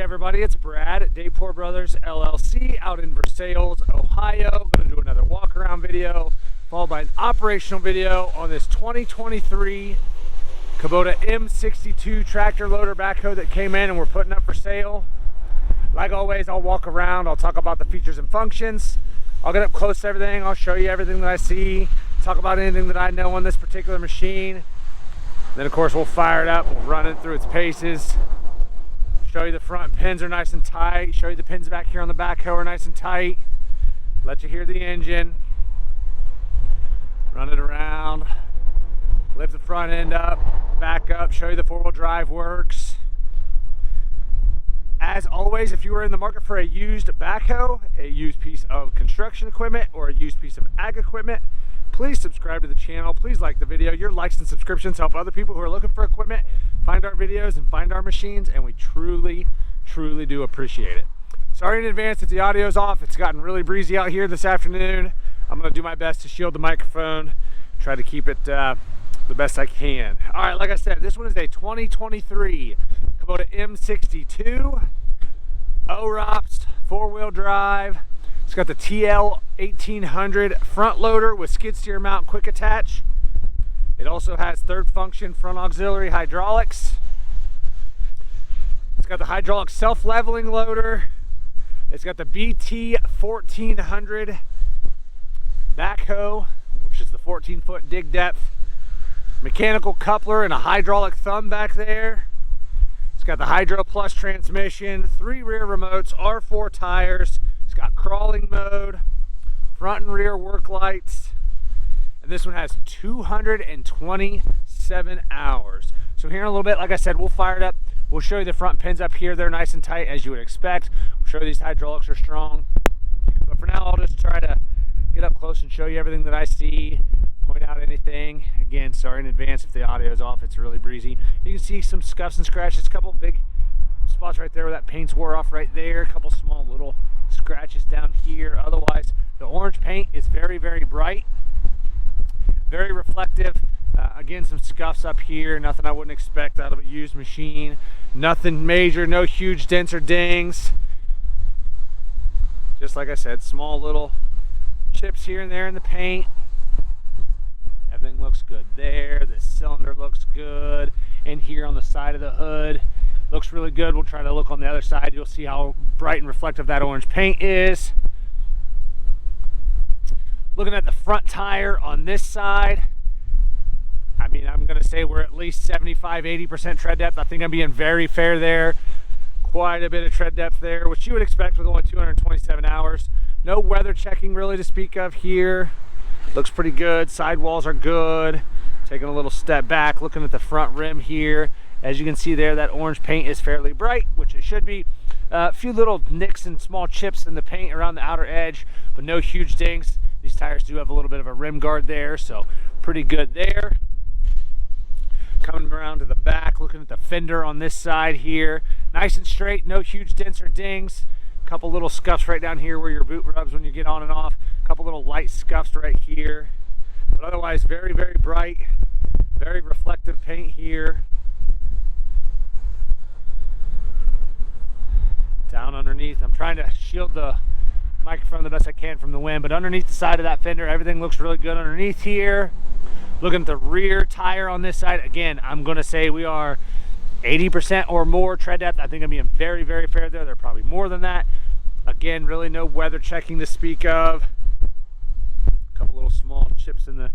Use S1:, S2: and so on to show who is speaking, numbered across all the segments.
S1: everybody, it's Brad at Dayport Brothers LLC out in Versailles, Ohio. Going to do another walk around video followed by an operational video on this 2023 Kubota M62 tractor loader backhoe that came in and we're putting up for sale. Like always, I'll walk around, I'll talk about the features and functions, I'll get up close to everything, I'll show you everything that I see, talk about anything that I know on this particular machine. Then of course we'll fire it up, we'll run it through its paces, show you the front pins are nice and tight, show you the pins back here on the backhoe are nice and tight, let you hear the engine, run it around, lift the front end up, back up, show you the four-wheel drive works. As always, if you are in the market for a used backhoe, a used piece of construction equipment, or a used piece of ag equipment, please subscribe to the channel. Please like the video. Your likes and subscriptions help other people who are looking for equipment find our videos and find our machines, and we truly do appreciate it. Sorry in advance if the audio is off. It's gotten really breezy out here this afternoon. I'm going to do my best to shield the microphone, try to keep it the best I can. All right, like I said, this one is a 2023 Kubota M62 OROPS four-wheel drive. It's got the TL 1800 front loader with skid steer mount quick attach. It also has third function front auxiliary hydraulics. It's got the hydraulic self-leveling loader. It's got the BT 1400 backhoe, which is the 14-foot dig depth. Mechanical coupler and a hydraulic thumb back there. It's got the Hydro Plus transmission, 3 rear remotes, R4 tires. It's got crawling mode, front and rear work lights. And this one has 227 hours. So here in a little bit, like I said, we'll fire it up. We'll show you the front pins up here. They're nice and tight as you would expect. We'll show you these hydraulics are strong. But for now, I'll just try to get up close and show you everything that I see, point out anything. Again, sorry in advance if the audio is off, it's really breezy. You can see some scuffs and scratches, a couple big spots right there where that paint's wore off right there, a couple small little scratches down here. Otherwise, the orange paint is very bright, very reflective. Again, some scuffs up here, nothing I wouldn't expect out of a used machine. Nothing major, no huge dents or dings. Just like I said, small little chips here and there in the paint. Everything looks good there. This cylinder looks good. And here on the side of the hood looks really good. We'll try to look on the other side. You'll see how bright and reflective that orange paint is. Looking at the front tire on this side, I mean, I'm going to say we're at least 75-80% tread depth. I think I'm being very fair there. Quite a bit of tread depth there, which you would expect with only 227 hours. No weather checking really to speak of here. Looks pretty good. Sidewalls are good. Taking a little step back, looking at the front rim here. As you can see there, that orange paint is fairly bright, which it should be. A few little nicks and small chips in the paint around the outer edge, but no huge dings. These tires do have a little bit of a rim guard there, so pretty good there. Coming around to the back, looking at the fender on this side here. Nice and straight, no huge dents or dings. A couple little scuffs right down here where your boot rubs when you get on and off. A couple little light scuffs right here. But otherwise, very bright, very reflective paint here. Down underneath, I'm trying to shield the microphone the best I can from the wind, but underneath the side of that fender, everything looks really good underneath here. Looking at the rear tire on this side, again, I'm going to say we are 80% or more tread depth. I think I'm being very fair there. They're probably more than that. Again, really no weather checking to speak of. A couple little small chips in the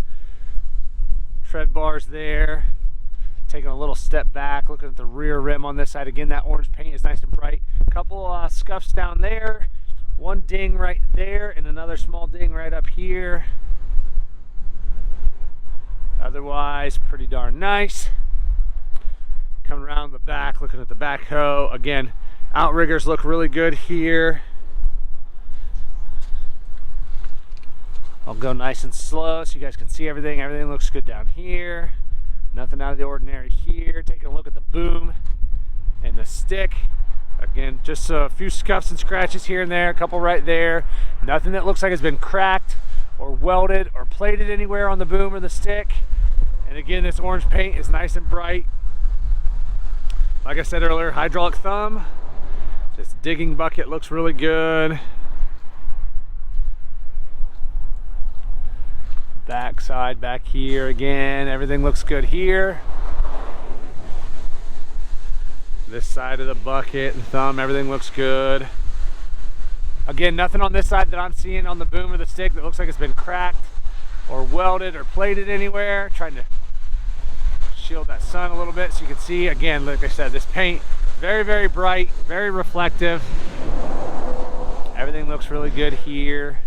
S1: tread bars there. Taking a little step back, looking at the rear rim on this side. Again, that orange paint is nice and bright. A couple scuffs down there. One ding right there and another small ding right up here. Otherwise, pretty darn nice. Coming around the back, looking at the backhoe. Again, outriggers look really good here. I'll go nice and slow so you guys can see everything. Everything looks good down here. Nothing out of the ordinary here. Taking a look at the boom and the stick. Again, just a few scuffs and scratches here and there. A couple right there. Nothing that looks like it's been cracked or welded or plated anywhere on the boom or the stick. And again, this orange paint is nice and bright. Like I said earlier, hydraulic thumb. This digging bucket looks really good. Back side back here again, everything looks good here. This side of the bucket and thumb, everything looks good. Again, nothing on this side that I'm seeing on the boom of the stick that looks like it's been cracked or welded or plated anywhere. Trying to shield that sun a little bit so you can see. Again, like I said, this paint, very, very bright, very reflective. Everything looks really good here.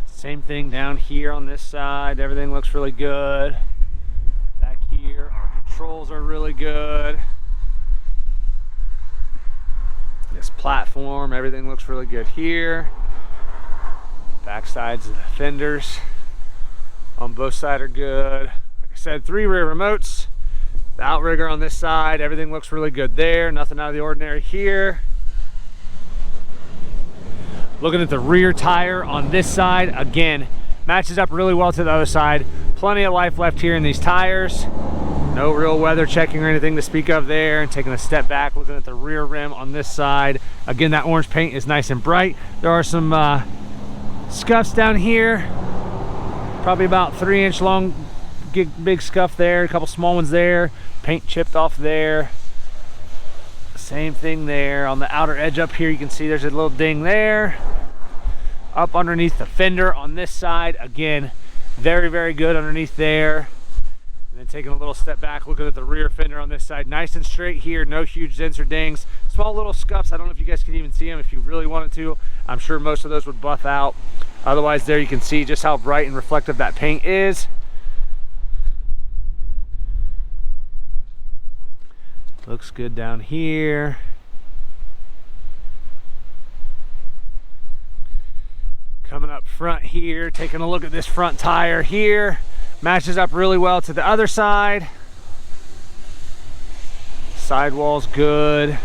S1: Same thing down here on this side, everything looks really good. Back here, our controls are really good. This platform, everything looks really good here. Back sides of the fenders on both sides are good. Like I said, 3 rear remotes. The outrigger on this side, everything looks really good there. Nothing out of the ordinary here. Looking at the rear tire on this side, again, matches up really well to the other side. Plenty of life left here in these tires. No real weather checking or anything to speak of there. And taking a step back, looking at the rear rim on this side. Again, that orange paint is nice and bright. There are some scuffs down here. Probably about 3-inch long, big scuff there. A couple small ones there. Paint chipped off there. Same thing there. On the outer edge up here, you can see there's a little ding there. Up underneath the fender on this side, again, very, very good underneath there. And then taking a little step back, looking at the rear fender on this side, nice and straight here, no huge dents or dings. Small little scuffs, I don't know if you guys can even see them if you really wanted to. I'm sure most of those would buff out. Otherwise, there you can see just how bright and reflective that paint is. Looks good down here. Coming up front here, taking a look at this front tire here. Matches up really well to the other side. Sidewall's good.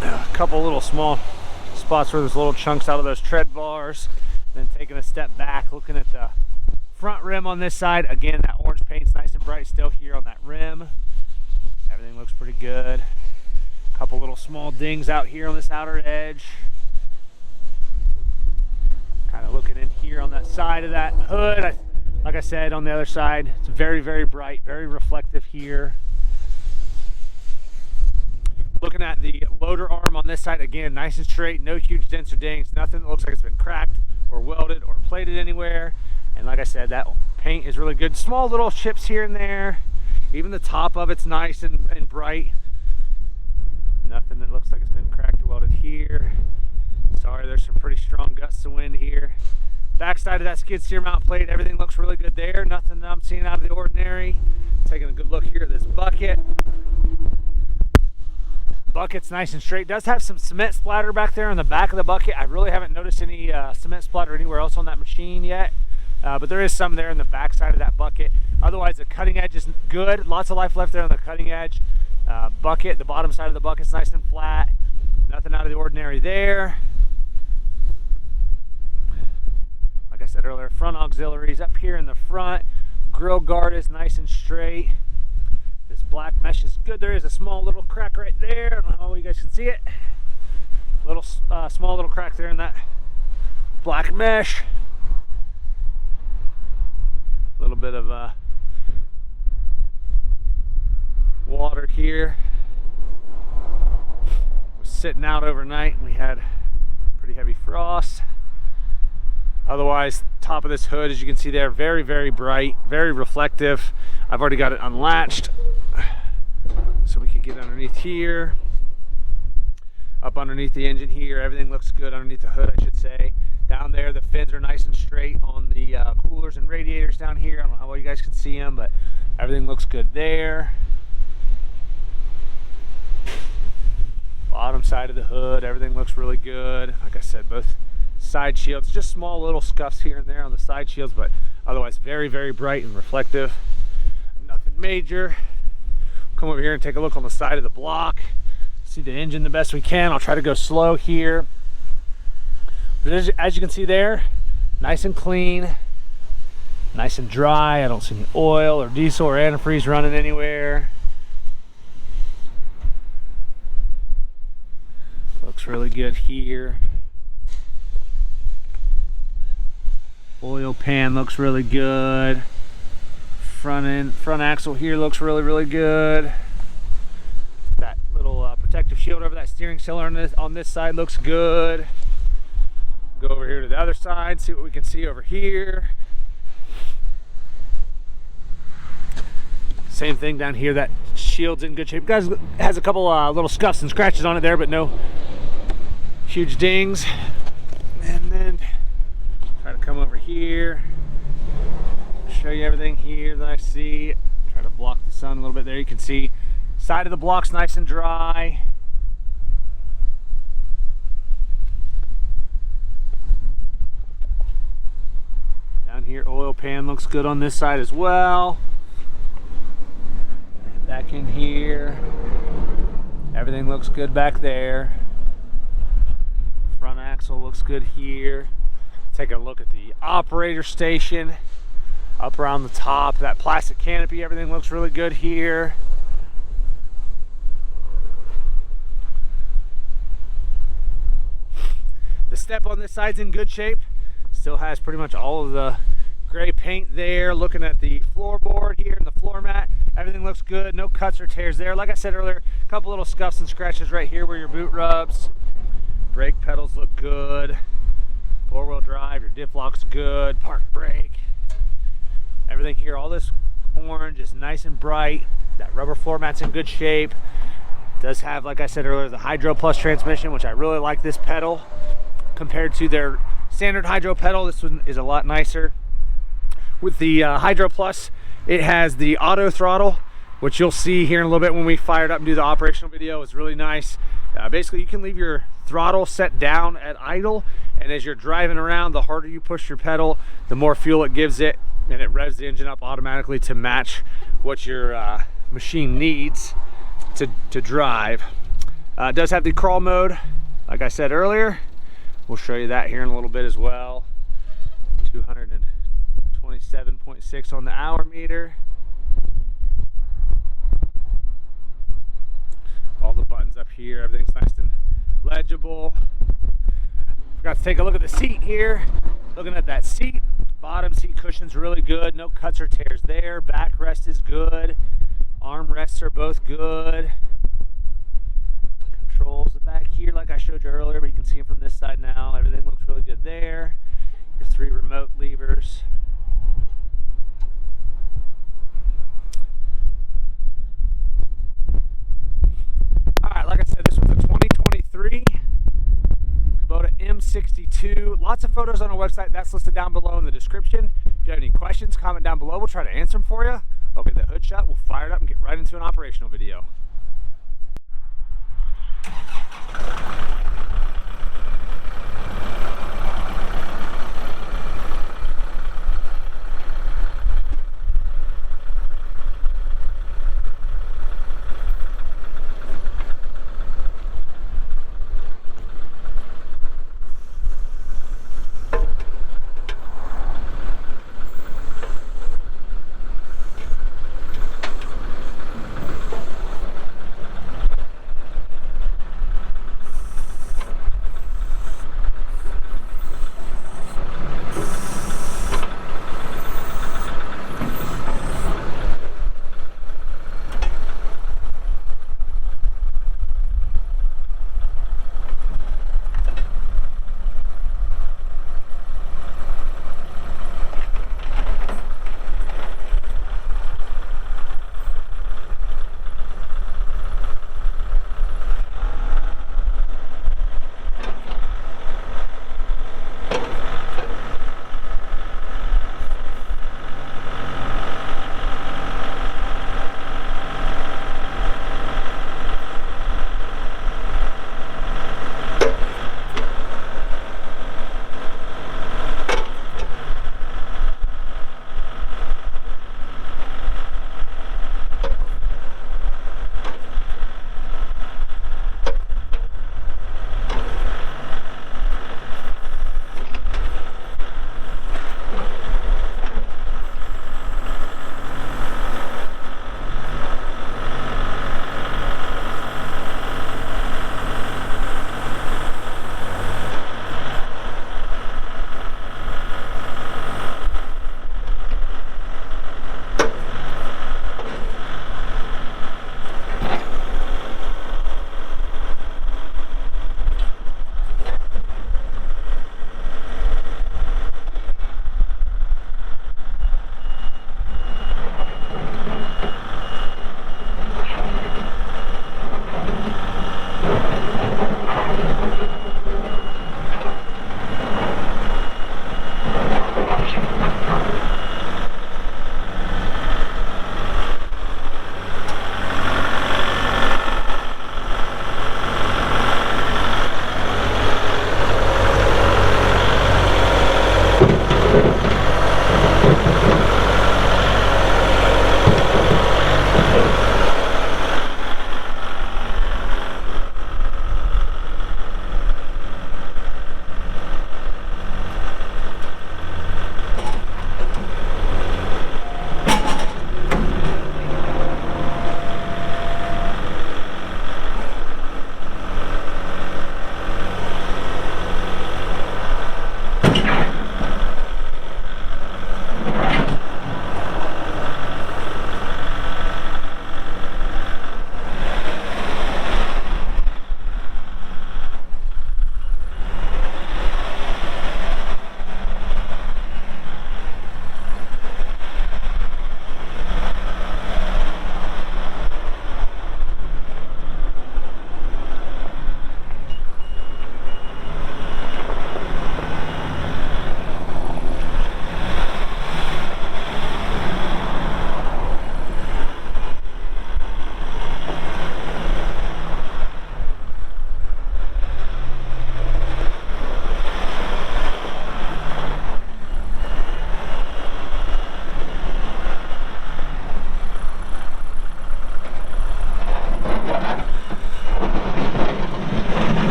S1: A couple little small spots where there's little chunks out of those tread bars. Then taking a step back, looking at the front rim on this side. Again, that orange paint's nice and bright still here on that rim. Everything looks pretty good. A couple little small dings out here on this outer edge. Kind of looking in here on that side of that hood. Like I said, on the other side, it's very, very bright, very reflective here. Looking at the loader arm on this side, again, nice and straight, no huge dents or dings, nothing that looks like it's been cracked or welded or plated anywhere. And like I said, that paint is really good. Small little chips here and there. Even the top of it's nice and bright. Nothing that looks like it's been cracked or welded here. Sorry, there's some pretty strong gusts of wind here. Back side of that skid steer mount plate, everything looks really good there. Nothing that I'm seeing out of the ordinary. Taking a good look here at this bucket. Bucket's nice and straight. Does have some cement splatter back there on the back of the bucket. I really haven't noticed any cement splatter anywhere else on that machine yet. But there is some there in the back side of that bucket. Otherwise, the cutting edge is good. Lots of life left there on the cutting edge. Bucket, the bottom side of the bucket's nice and flat. Nothing out of the ordinary there. Like I said earlier, front auxiliaries up here in the front. Grill guard is nice and straight. This black mesh is good. There is a small little crack right there. I don't know how you guys can see it. Little small little crack there in that black mesh. A little bit of water here. Was sitting out overnight. We had pretty heavy frost. Otherwise, top of this hood, as you can see there, very, very bright, very reflective. I've already got it unlatched, so we can get underneath here. Up underneath the engine here, everything looks good underneath the hood, I should say. Down there, the fins are nice and straight on the coolers and radiators down here. I don't know how well you guys can see them, but everything looks good there. Bottom side of the hood, everything looks really good. Like I said, both side shields, just small little scuffs here and there on the side shields, but otherwise very, very bright and reflective. Nothing major. Come over here and take a look on the side of the block. See the engine the best we can. I'll try to go slow here. But as you can see there, nice and clean, nice and dry. I don't see any oil or diesel or antifreeze running anywhere. really good here. Oil pan looks really good. Front axle here looks really good. That little protective shield over that steering cylinder on this side looks good. Go over here to the other side, see what we can see over here. Same thing down here, that shield's in good shape. Guys, has a couple little scuffs and scratches on it there, but no huge dings. And then try to come over here, show you everything here that I see. Try to block the sun a little bit there. You can see side of the block's nice and dry. Down here, oil pan looks good on this side as well. Back in here, everything looks good back there. Front axle looks good here. Take a look at the operator station. Up around the top, that plastic canopy, everything looks really good here. The step on this side's in good shape. Still has pretty much all of the gray paint there. Looking at the floorboard here and the floor mat, everything looks good. No cuts or tears there. Like I said earlier, a couple little scuffs and scratches right here where your boot rubs. Brake pedals look good. Four-wheel drive, your diff lock's good. Park brake. Everything here, all this orange is nice and bright. That rubber floor mat's in good shape. Does have, like I said earlier, the Hydro Plus transmission, which I really like this pedal. Compared to their standard Hydro pedal, this one is a lot nicer. With the Hydro Plus, it has the auto throttle, which you'll see here in a little bit when we fire it up and do the operational video. It's really nice. Basically, you can leave your throttle set down at idle, and as you're driving around, the harder you push your pedal, the more fuel it gives it, and it revs the engine up automatically to match what your machine needs to drive. It does have the crawl mode, like I said earlier. We'll show you that here in a little bit as well. 227.6 on the hour meter. All the buttons up here, everything's nice and legible. Forgot to take a look at the seat here. Looking at that seat, bottom seat cushion's really good. No cuts or tears there. Backrest is good. Armrests are both good. Controls the back here, like I showed you earlier, but you can see them from this side now. Everything looks really good there. Your 3 remote levers. Alright, like I said, this was a 2023 Kubota M62. Lots of photos on our website. That's listed down below in the description. If you have any questions, comment down below. We'll try to answer them for you. I'll get the hood shut. We'll fire it up and get right into an operational video.